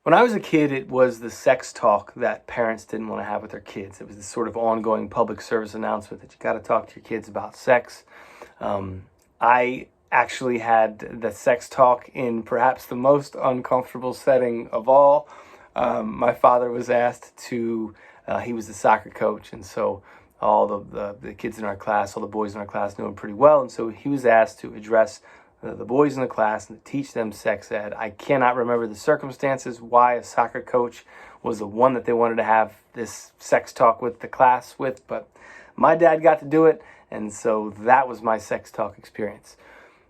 When I was a kid, it was the sex talk that parents didn't want to have with their kids. It was this sort of ongoing public service announcement that you got to talk to your kids about sex. I actually had the sex talk in perhaps the most uncomfortable setting of all. My father was asked to, he was the soccer coach, and so all the kids in our class, all the boys in our class knew him pretty well, and so he was asked to address the boys in the class and to teach them sex ed. I cannot remember the circumstances why a soccer coach was the one that they wanted to have this sex talk with the class with, but my dad got to do it, and so that was my sex talk experience.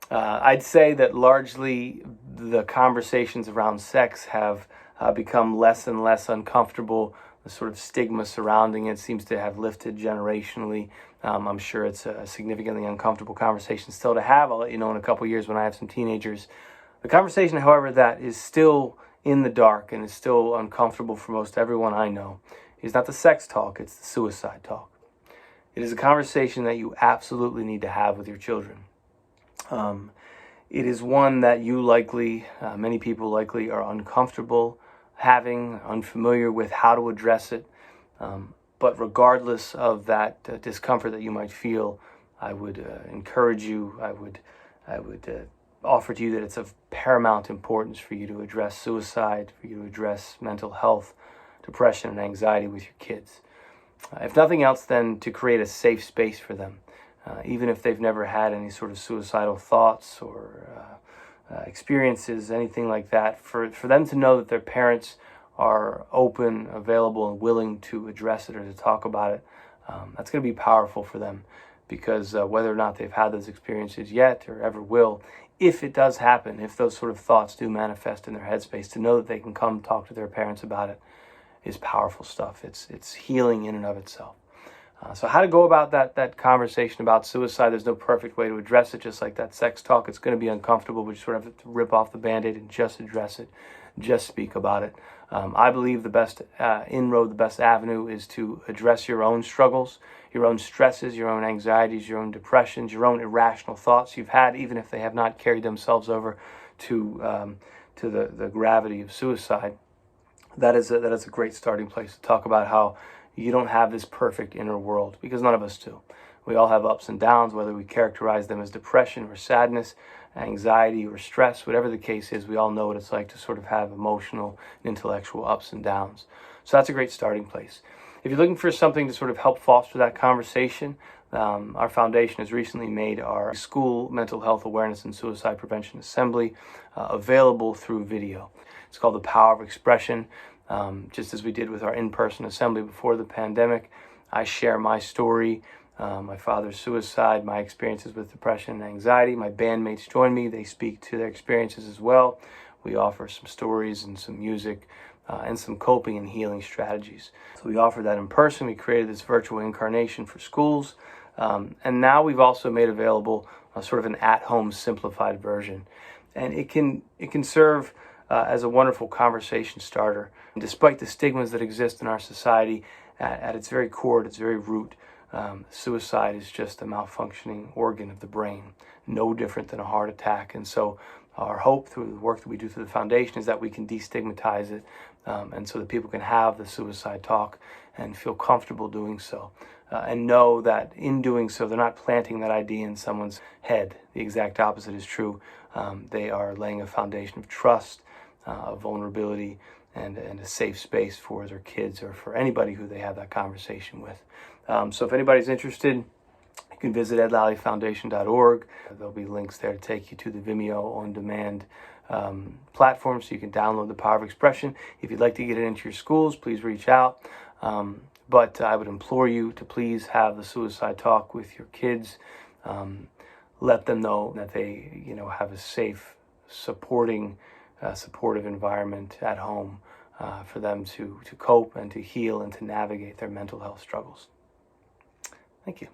I'd say that largely the conversations around sex have become less and less uncomfortable. The sort of stigma surrounding it seems to have lifted generationally. I'm sure it's a significantly uncomfortable conversation still to have. I'll let you know in a couple years when I have some teenagers. The conversation, however, that is still in the dark and is still uncomfortable for most everyone I know is not the sex talk, it's the suicide talk. It is a conversation that you absolutely need to have with your children. It is one that you likely, many people likely, are uncomfortable having, unfamiliar with how to address it. But regardless of that discomfort that you might feel, I would encourage you, I would offer to you that it's of paramount importance for you to address suicide, for you to address mental health, depression, and anxiety with your kids. If nothing else, then to create a safe space for them. Even if they've never had any sort of suicidal thoughts or experiences, anything like that, for them to know that their parents are open, available, and willing to address it or to talk about it, that's going to be powerful for them, because whether or not they've had those experiences yet or ever will, if it does happen, if those sort of thoughts do manifest in their headspace, to know that they can come talk to their parents about it is powerful stuff. It's healing in and of itself. So how to go about that conversation about suicide, there's no perfect way to address it, just like that sex talk. It's going to be uncomfortable, but you sort of have to rip off the Band-Aid and just address it, just speak about it. I believe the best inroad, the best avenue is to address your own struggles, your own stresses, your own anxieties, your own depressions, your own irrational thoughts you've had, even if they have not carried themselves over to the gravity of suicide. That is a great starting place to talk about how you don't have this perfect inner world, because none of us do. We all have ups and downs, whether we characterize them as depression or sadness, anxiety or stress, whatever the case is. We all know what it's like to sort of have emotional and intellectual ups and downs. So that's a great starting place. If you're looking for something to sort of help foster that conversation, our foundation has recently made our school mental health awareness and suicide prevention assembly available through video. It's called The Power of Expression. Just as we did with our in-person assembly before the pandemic, I share my story, my father's suicide, my experiences with depression and anxiety. My bandmates join me. They speak to their experiences as well. We offer some stories and some music and some coping and healing strategies. So we offer that in person. We created this virtual incarnation for schools. And now we've also made available sort of an at-home simplified version. And it can serve as a wonderful conversation starter. And despite the stigmas that exist in our society, at its very core, at its very root, suicide is just a malfunctioning organ of the brain, no different than a heart attack. And so our hope through the work that we do through the foundation is that we can destigmatize it, and so that people can have the suicide talk and feel comfortable doing so, and know that in doing so, they're not planting that idea in someone's head. The exact opposite is true. They are laying a foundation of trust, of vulnerability, and a safe space for their kids or for anybody who they have that conversation with. So if anybody's interested, you can visit edlallyfoundation.org. There'll be links there to take you to the Vimeo on-demand platform, so you can download The Power of Expression. If you'd like to get it into your schools, please reach out. But I would implore you to please have the suicide talk with your kids. Let them know that they, have a safe, supportive environment at home for them to cope and to heal and to navigate their mental health struggles. Thank you.